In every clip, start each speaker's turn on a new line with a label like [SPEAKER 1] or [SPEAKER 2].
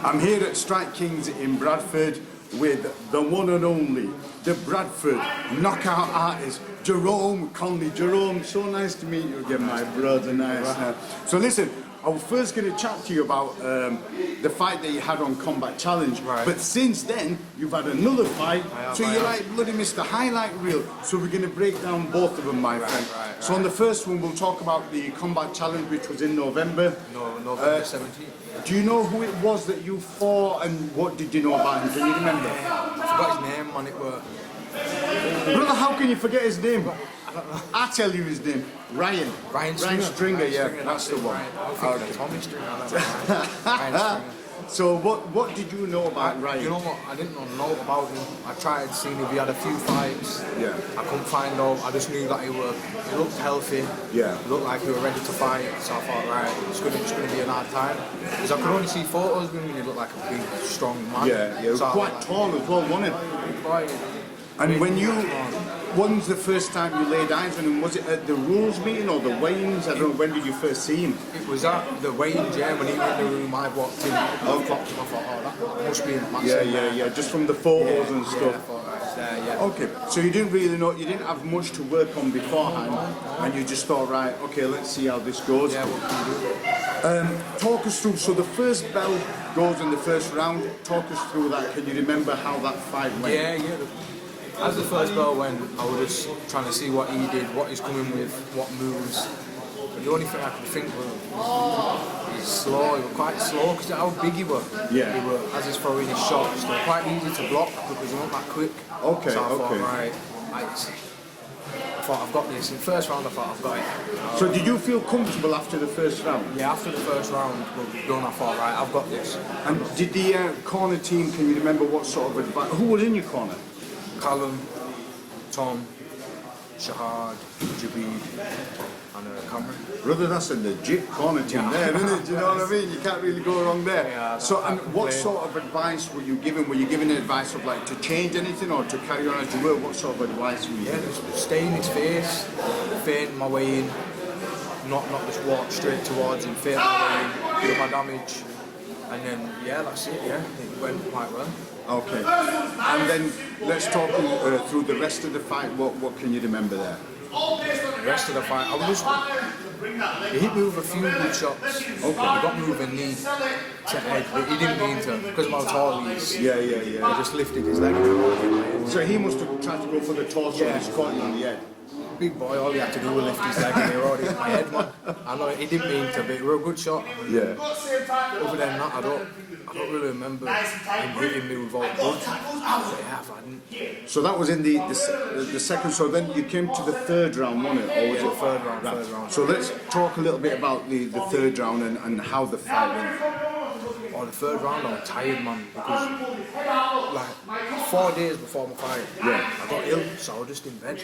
[SPEAKER 1] I'm here at Strike Kings in Bradford with the one and only, the Bradford knockout artist, Jerome Conley. Jerome, so nice to meet you again, my brother. Nice. So listen, I was first going to chat to you about the fight that you had on Combat Challenge, but since then you've had another fight, so you're like bloody Mr. Highlight Reel. So we're going to break down both of them, my friend. So on the first one we'll talk about the Combat Challenge, which was in November.
[SPEAKER 2] November 17th.
[SPEAKER 1] Do you know who it was that you fought and what did you know about him? Can you remember?
[SPEAKER 2] I forgot his name, man. It were...
[SPEAKER 1] Brother, how can you forget his name?
[SPEAKER 2] I don't know.
[SPEAKER 1] I tell you his name. Ryan Stringer, yeah, that's the one.
[SPEAKER 2] Okay. Tommy Stringer, I don't know. Ryan Stringer.
[SPEAKER 1] So what did you know about Ryan?
[SPEAKER 2] You know what? I didn't know about him. I tried seeing if he had a few fights.
[SPEAKER 1] Yeah.
[SPEAKER 2] I couldn't find out. I just knew that he looked healthy.
[SPEAKER 1] Yeah.
[SPEAKER 2] He looked like he was ready to fight. So I thought, right, it's gonna be an hard time. Because I could only see photos of him and he looked like a big, strong man.
[SPEAKER 1] Yeah, yeah.
[SPEAKER 2] So
[SPEAKER 1] quite tall as well, wasn't he? And when's the first time you laid eyes on him? Was it at the rules meeting or the weigh-ins? I don't know, when did you first see him?
[SPEAKER 2] It was at the weigh-ins, yeah, when he went in the room, I walked in, I thought, oh, that must be him.
[SPEAKER 1] Yeah, just from the photos and stuff.
[SPEAKER 2] Yeah, I thought it was there, yeah.
[SPEAKER 1] Okay, so you didn't really know, you didn't have much to work on beforehand, and you just thought, right, okay, let's see how this goes.
[SPEAKER 2] Yeah, what can you do?
[SPEAKER 1] Talk us through, so the first bell goes in the first round, talk us through that. Can you remember how that fight went?
[SPEAKER 2] Yeah. As the first bell went, I was just trying to see what he did, what he's coming with, what moves. But the only thing I could think was he's slow. He was quite slow because how big he was.
[SPEAKER 1] Yeah.
[SPEAKER 2] He was, as he's throwing his shots, they were quite easy to block because he wasn't that quick.
[SPEAKER 1] Okay,
[SPEAKER 2] so I thought, right, I thought I've got this. In the first round, I thought I've got it.
[SPEAKER 1] So did you feel comfortable after the first round?
[SPEAKER 2] Yeah, after the first round was done, I thought, right, I've got this.
[SPEAKER 1] And did the corner team, can you remember what sort of advice, who was in your corner?
[SPEAKER 2] Callum, Tom, Shahad, Jabid, and Cameron.
[SPEAKER 1] Brother, that's a legit corner team there, isn't it? Do you know what I mean? You can't really go wrong there.
[SPEAKER 2] Yeah,
[SPEAKER 1] so, and what sort of advice were you giving? Were you giving advice of like to change anything or to carry on as you were? What sort of advice were you giving?
[SPEAKER 2] Just stay in his face, feint my way in, not just walk straight towards him, feint my way in, do my damage, and then, yeah, that's it, yeah, it went quite well.
[SPEAKER 1] Okay, and then let's talk through the rest of the fight. What can you remember there?
[SPEAKER 2] The rest of the fight, he hit me with a few good shots. Okay. He got me with a knee to head, but he didn't mean to, because of how tall he is.
[SPEAKER 1] Yeah.
[SPEAKER 2] He just lifted his leg.
[SPEAKER 1] So he must have tried to go for the torso and he's caught you on the head.
[SPEAKER 2] Big boy, all he had to do was lift his leg and they were already in my head, man. I know he didn't mean to, but it was a good shot.
[SPEAKER 1] Yeah.
[SPEAKER 2] Other than that, I don't really remember him hitting me with all good.
[SPEAKER 1] So that was in the second, so then you came to the third round, wasn't it? Or was it
[SPEAKER 2] third round?
[SPEAKER 1] So let's talk a little bit about the third round and how the fight went.
[SPEAKER 2] Oh, the third round I was tired, man, because like 4 days before my fight, I got ill, so I was just in bed.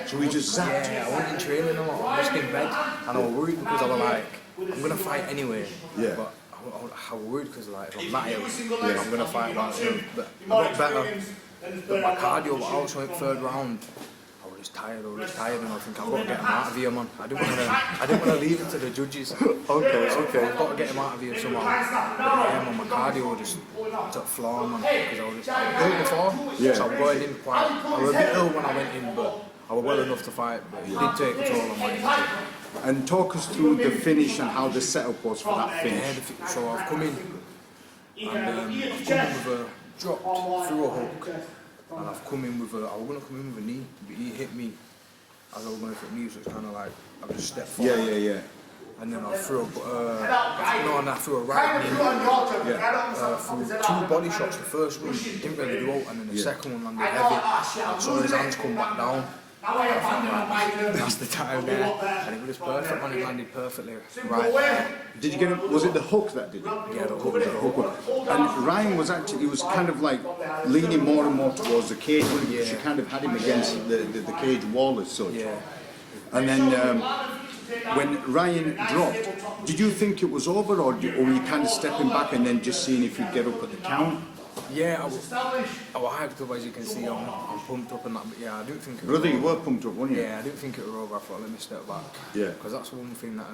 [SPEAKER 1] So we just zapped?
[SPEAKER 2] Yeah, I wasn't in training a lot, I was just in bed, and I was worried because I was like, I'm going to fight anyway.
[SPEAKER 1] Yeah.
[SPEAKER 2] But I was worried because like, if I'm not ill, I'm going to fight while I'm ill. But I got better. But my cardio was also in the third round. I was just tired, and I think I've got to get him out of here, man. I didn't want to leave it to the judges.
[SPEAKER 1] Okay.
[SPEAKER 2] I've got to get him out of here somehow. But yeah, man, my cardio just took the floor, man, because I was ill before. So I'm going in quite. I was a bit ill when I went in, but I was well enough to fight. But it did take a toll on my energy.
[SPEAKER 1] And talk us through the finish and how the setup was for that finish.
[SPEAKER 2] Yeah, so I've come in, and I've come in with a drop through a hook, and I've come in with I was going to come in with a knee, but he hit me as I was going for a knee, so it's kind of like, I've just stepped forward.
[SPEAKER 1] Yeah.
[SPEAKER 2] And then I threw I threw a right knee, threw 2 body shots the first one, didn't really do out, and then the second one landed heavy, so his hands come back down. That's the time there, and it was perfect, man. It landed perfectly right there.
[SPEAKER 1] Did you get it? Was it the hook that did it?
[SPEAKER 2] Yeah, the hook.
[SPEAKER 1] And Ryan was actually, he was kind of like leaning more and more towards the cage.
[SPEAKER 2] Yeah.
[SPEAKER 1] She kind of had him against the cage wall as such.
[SPEAKER 2] Yeah.
[SPEAKER 1] And then when Ryan dropped, did you think it was over, or were you kind of stepping back and then just seeing if you'd get up at the count?
[SPEAKER 2] Yeah, I was hyped up, as you can see. I'm pumped up and that, but yeah, I didn't think it was
[SPEAKER 1] Brother,
[SPEAKER 2] over.
[SPEAKER 1] you were pumped up, weren't you?
[SPEAKER 2] Yeah, I didn't think it was over. I thought, let me step back.
[SPEAKER 1] Yeah.
[SPEAKER 2] Because that's one thing that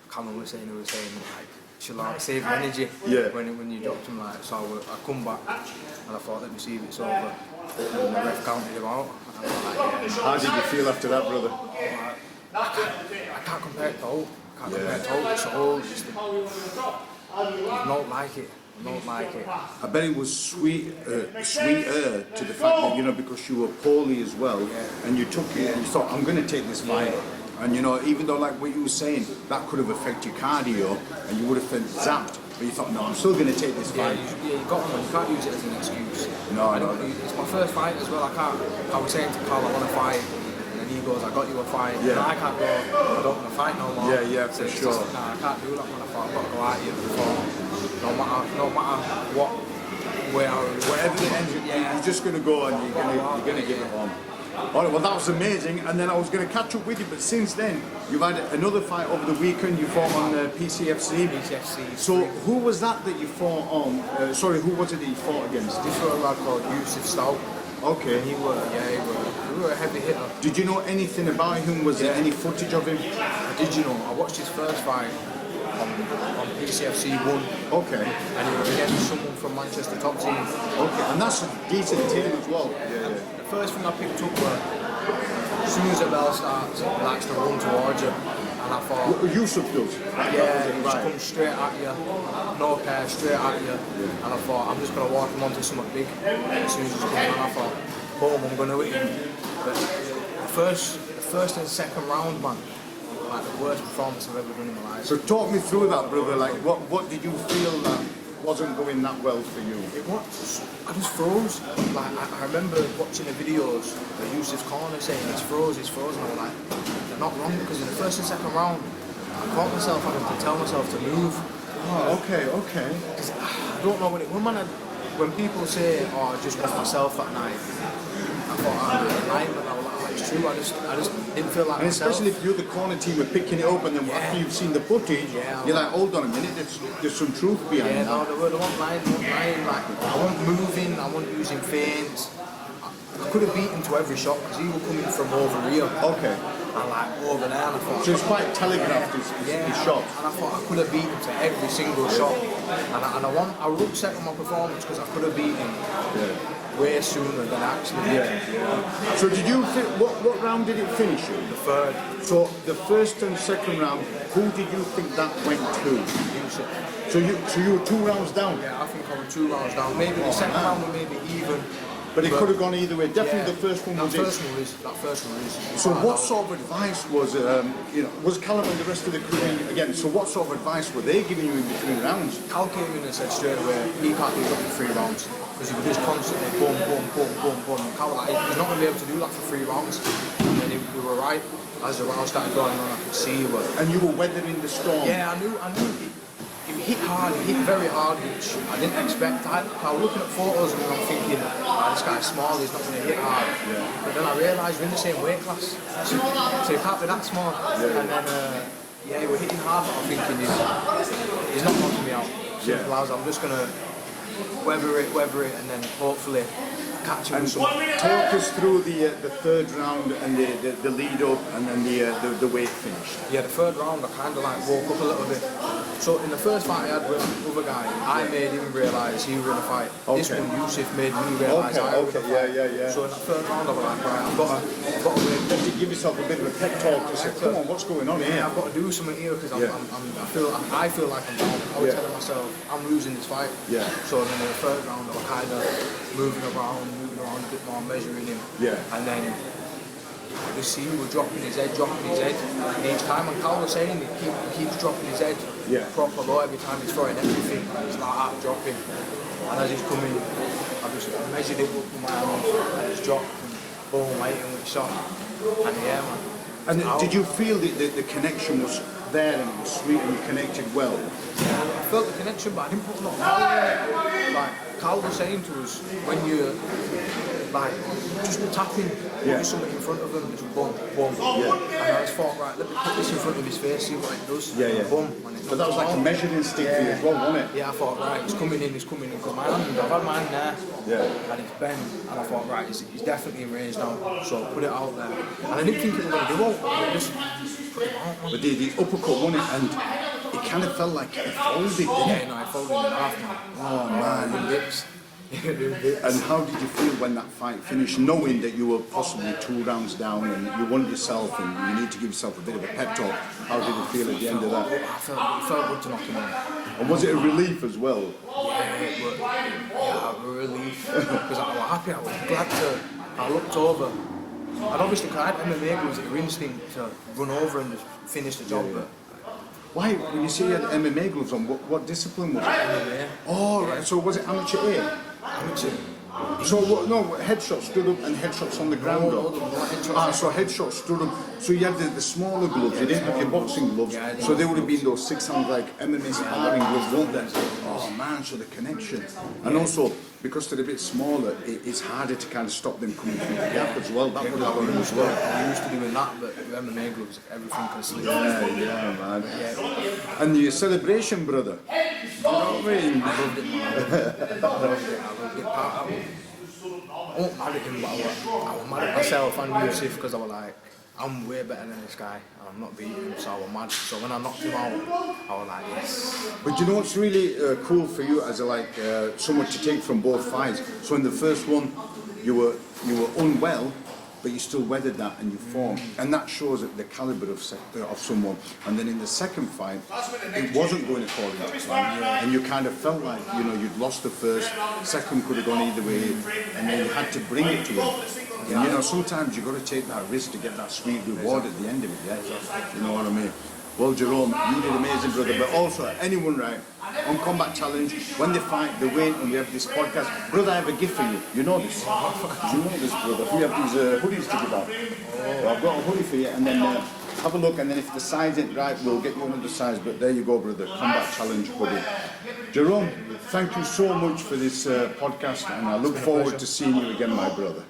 [SPEAKER 2] Conley was saying, like, to like save energy
[SPEAKER 1] Yeah.
[SPEAKER 2] when you dropped him. Like, so I come back and I thought, let me see if it's over. And the ref counted him out. And I was like, yeah.
[SPEAKER 1] How did you feel after that, brother?
[SPEAKER 2] I can't compare it to Holt. I can't compare it to Holt. It's Holt. I don't like it. I don't like it.
[SPEAKER 1] I bet it was sweeter to the fact that, you know, because you were poorly as well, and you took it and you thought, I'm going to take this fight. And, you know, even though, like what you were saying, that could have affected your cardio and you would have felt zapped, but you thought, no, I'm still going to take this fight.
[SPEAKER 2] You got one. You can't use it as an excuse.
[SPEAKER 1] No.
[SPEAKER 2] It's my first fight as well. I was saying to Carl, I want to fight. And he goes, I got you a fight.
[SPEAKER 1] Yeah.
[SPEAKER 2] And I can't go, I don't want to fight no more.
[SPEAKER 1] Yeah, for
[SPEAKER 2] it's
[SPEAKER 1] sure.
[SPEAKER 2] Just, I can't do that when I thought I've got to go out here before. No matter what,
[SPEAKER 1] Whatever the end, you're just going to go and you're going to give it on. All right, well, that was amazing. And then I was going to catch up with you, but since then, you've had another fight over the weekend. You fought on PCFC. So who was that you fought on? Who was it that you fought against?
[SPEAKER 2] This was a lad called Yusuf Stout.
[SPEAKER 1] Okay.
[SPEAKER 2] And he were a heavy hitter.
[SPEAKER 1] Did you know anything about him? Was there any footage of him?
[SPEAKER 2] I watched his first fight on PCFC 1.
[SPEAKER 1] Okay.
[SPEAKER 2] And he was against someone from Manchester top team.
[SPEAKER 1] Okay, and that's a decent team as well. Yeah.
[SPEAKER 2] The first thing I picked up was, as soon as the bell starts, he likes to run towards you. And I thought...
[SPEAKER 1] Yusuf does?
[SPEAKER 2] Yeah, he just comes straight at you, no care, straight at you. And I thought, I'm just going to walk him onto something big. As soon as he's coming on, I thought, boom, I'm going to hit him. But the first and second round, man, like the worst performance I've ever done in my life.
[SPEAKER 1] So talk me through that, brother. Like, what did you feel that wasn't going that well for you?
[SPEAKER 2] I just froze. Like I remember watching the videos, the Yusuf's corner saying it's froze. And I was like, they're not wrong, because in the first and second round, I caught myself having to tell myself to move.
[SPEAKER 1] Oh, okay.
[SPEAKER 2] Because I don't know when people say, oh, I just was myself that night, I thought I was lying, but I was like, it's true. I just didn't feel like
[SPEAKER 1] and
[SPEAKER 2] myself.
[SPEAKER 1] especially if you're the corner team are picking it up, and then after you've seen the footage, you're like, hold on a minute, there's some truth behind that.
[SPEAKER 2] No, they weren't lying. Like, I wasn't moving, I wasn't using feints. I could have beaten to every shot because he was coming from over here.
[SPEAKER 1] Okay.
[SPEAKER 2] And like over there, and I thought.
[SPEAKER 1] So it's quite telegraphed his shot.
[SPEAKER 2] And I thought I could have beaten to every single shot. And I was upset with my performance because I could have beaten way sooner than I actually did.
[SPEAKER 1] So did you think, what round did it finish in?
[SPEAKER 2] The third.
[SPEAKER 1] So the first and second round, who did you think that went to?
[SPEAKER 2] Yusuf.
[SPEAKER 1] So you were 2 rounds down?
[SPEAKER 2] Yeah, I think I was 2 rounds down. Maybe the second round was maybe even.
[SPEAKER 1] But it could have gone either way. Definitely the first one was
[SPEAKER 2] That first one was.
[SPEAKER 1] So what sort of advice was, was Callum and the rest of the crew again? So what sort of advice were they giving you in between rounds?
[SPEAKER 2] Cal came in and said straight away, he can't do that for 3 rounds because he was just constantly boom. Cal, like, he's not going to be able to do that for 3 rounds. And then we were right. As the round started going on, I could see.
[SPEAKER 1] And you were weathering the storm.
[SPEAKER 2] Yeah, I knew. He hit hard, he hit very hard, which I didn't expect. I was looking at photos and I'm thinking, this guy's small, he's not going to hit hard. Yeah. But then I realised we're in the same weight class, so he can't be that small. Yeah. And then, we're hitting hard, but I'm thinking he's not knocking me out. Simple as I'm just going to weather it, and then hopefully catch him.
[SPEAKER 1] And talk us through the third round and the lead up, and then the weight finish.
[SPEAKER 2] Yeah, the third round I kind of like woke up a little bit. So in the first fight I had with the other guy, I made him realise he was in a fight. Okay. This one, Yusuf, made me realise I was in a fight. Yeah. So in that third round I was like, right, I've got to win.
[SPEAKER 1] To give yourself a bit of a pep talk to say, come on, what's going on here?
[SPEAKER 2] I've got to do something here because I feel like I'm down. I was telling myself, I'm losing this fight. Yeah. So then in the third round I was kind of moving around a bit more, measuring him. Yeah. And then you see he was dropping his head. And each time, and Carl was saying he keeps dropping his head proper low every time he's throwing everything. It's like that dropping. And as he's coming, I just measured it up with my arm and it's dropped and boom, I hit him with a shot. And yeah, man.
[SPEAKER 1] And did you feel that the connection was there and it was sweet and you connected well?
[SPEAKER 2] Yeah, I felt the connection, but I didn't put a lot of power in it. Like Carl was saying to us, when you're like just tapping, putting something in front of him, just boom. Yeah. And I just thought, right, let me put this in front of his face, see what it does. Yeah. Boom.
[SPEAKER 1] But that was like a measuring stick for you as well, wasn't it?
[SPEAKER 2] Yeah, I thought, right, it's coming in, because my hand, I've had my hand there, and it's bent, and I thought, right, he's definitely in range now, so put it out there. And I didn't think it was going to do all, just put it out.
[SPEAKER 1] But the uppercut won it, and it kind of felt like it folded, didn't it?
[SPEAKER 2] Yeah, no, I folded in half, man.
[SPEAKER 1] Oh man.
[SPEAKER 2] In bits.
[SPEAKER 1] And how did you feel when that fight finished, knowing that you were possibly 2 rounds down and you won yourself and you need to give yourself a bit of a pep talk? How did you feel at the end of that?
[SPEAKER 2] It felt good to knock him out.
[SPEAKER 1] And was it a relief as well?
[SPEAKER 2] Yeah, a relief. Because I was happy, I was glad to, I looked over. I'd obviously cried, MMA was your instinct to run over and just finish the job, but
[SPEAKER 1] Why, when you say you had MMA gloves on, what discipline was it?
[SPEAKER 2] MMA.
[SPEAKER 1] Oh, right, so was it amateur A?
[SPEAKER 2] Amateur.
[SPEAKER 1] So what, no, headshot stood up and headshots on the ground?
[SPEAKER 2] No, headshots.
[SPEAKER 1] Ah, so headshots stood up. So you had the smaller gloves, you didn't have your boxing gloves.
[SPEAKER 2] Yeah,
[SPEAKER 1] So they would have been those 6-hand like MMA sparring gloves, weren't they? Oh man, so the connection. And also, because they're a bit smaller, it's harder to kind of stop them coming through the gap as well. That would happen as well.
[SPEAKER 2] I'm used to doing that, but with MMA gloves, everything can slip.
[SPEAKER 1] Yeah, man.
[SPEAKER 2] Yeah.
[SPEAKER 1] And your celebration, brother. You know what I mean?
[SPEAKER 2] I loved it, man. I loved it. I wasn't mad at him, but I was mad at myself and Yusuf because I was like, I'm way better than this guy and I'm not beating him, so I was mad. So when I knocked him out, I was like, yes.
[SPEAKER 1] But you know what's really cool for you as someone to take from both fights? So in the first one, you were unwell, but you still weathered that and you formed, and that shows the caliber of someone. And then in the second fight, it wasn't going according to plan, and you kind of felt like you'd lost the first, second could have gone either way, and then you had to bring it to him. And sometimes you got to take that risk to get that sweet reward at the end of it. Yeah, you know what I mean. Well, Jerome, you did amazing, brother. But also, anyone, right, on Combat Challenge, when they fight, they win, and we have this podcast. Brother, I have a gift for you. You know this. You know this, brother. We have these hoodies to give out. So I've got a hoodie for you, and then have a look, and then if the size ain't right, we'll get you another size. But there you go, brother. Combat Challenge hoodie. Jerome, thank you so much for this podcast, and I look forward to seeing you again, my brother.